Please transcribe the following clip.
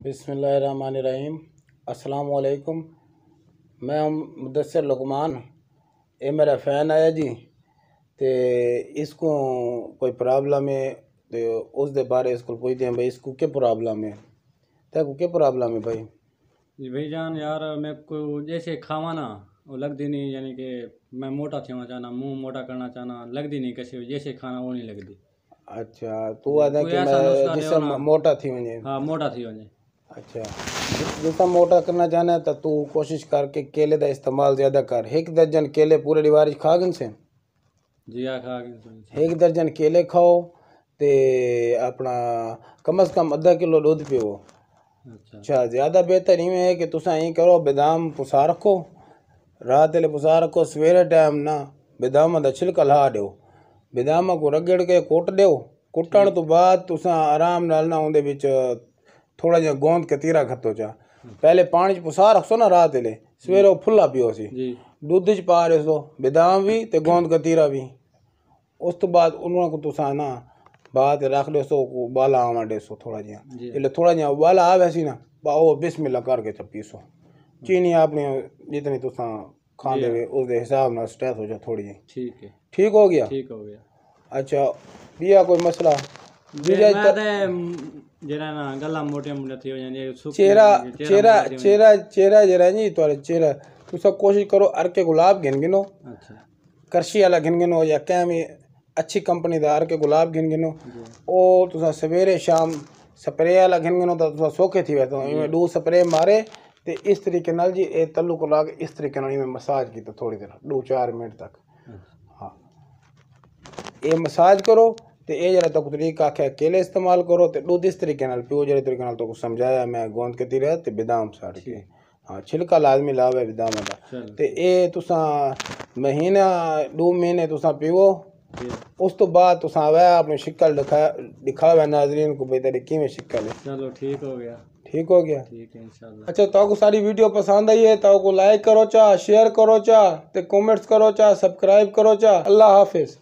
बिस्मिल्लाहिर्रहमानिर्रहीम। अस्सलाम वालेकुम। मैं मुदस्सिर लुकमान। ये मेरा फ़ैन आया जी ते इसको कोई प्रॉब्लम है ते उस दे बारे इसको पूछते हैं भाई इसको क्या प्रॉब्लम है। तेको क्या प्रॉब्लम है भाई? जी भाई जान यार मैं को जैसे खावा ना वो लगती नहीं, यानी कि मैं मोटा थी चाहना, मुंह मोटा करना चाहना, लगती नहीं कैसे जैसे खाना वो नहीं लगती। अच्छा तू आता कोई कि ऐसा मैं नुस्खा जिससे दो ना। मोटा थी वञे। हाँ मोटा थी वने। अच्छा जितना मोटा करना चाहना है तो तू कोशिश करके केले का इस्तेमाल ज़्यादा कर। एक दर्जन केले पूरे दीवार खा गन से। जी आ खा के एक दर्जन केले खाओ ते अपना कम से कम आधा किलो दूध पियो। अच्छा ज़्यादा बेहतर इवें है कि तुसा यहीं करो, बादाम पुसा रखो, रात ले पुसा रखो, सवेरे टाइम ना बादाम का छिलका ला दो, बादाम को रगड़ के कुट दो। कुटण तो बाद तुसा आराम नाल ना उहदे विच थोड़ा जिहा गोंद के तीरा खत्तो चा। पहले पानी च पुसा रखसो ना रात ले, सवेरे वो फुल्ला पियो सी। दूध च पा रहे सो बादाम भी ते गोंद का तीरा भी। उस तो बाद उन्होंने को तुसा ना बात रख दो सो उबाला आवा दे सो थोड़ा जिहा। जिसले थोड़ा जिहा उबाला आवे सी ना वो बिस्मिल्लाह करके च पीसो। चीनी आपने जितनी तुसा खांदे वे उस हिसाब नाल स्टैथ हो जा थोड़ी जी। ठीक है। ठीक हो गया। ठीक हो गया। अच्छा बिया कोई मसला जरा ना गला मोटे मोटे थी वने चेहरा जरा जी तोरे चेहरा तुसा कोशिश करो अर्के गुलाब गिन गिनो। अच्छा करशी वाला गिन गिनो या कैमी अच्छी कंपनी दा अर्के गुलाब गिन गिनो। ओ तुसा सवेरे शाम स्प्रे वाला गिन गिनो तो तुसा सोखे थी वैतो इवें दो स्प्रे मारे ते इस तरीके नाल जी ए तल्लू को ला के इस तरीके नाल इवें मसाज की थोड़ी देर 2-4 मिनट तक। हाँ ये मसाज करो ते ये जरा तक तरीका आख्या केले इस्तेमाल करो ते दूध इस तरीके नाल पियो जरे तरीके नाल तो समझाया मैं गोंद के तीरे ते बादाम साड़ के। हाँ छिलका लाजमी लावे बादाम दा ते ये तुसा महीना 2 महीने तुसा पियो। उस तो बाद तुसा आवे अपनी शिकल दिखावे नाजरीन को भाई तेरी किवें शिकल है। चलो ठीक हो गया। ठीक हो गया। ठीक है इंशाल्लाह। अच्छा तो सारी वीडियो पसंद आई है तो लाइक करो चा, शेयर करो चा ते कमेंट्स करो चा, सब्सक्राइब करो चा। अल्लाह हाफिज।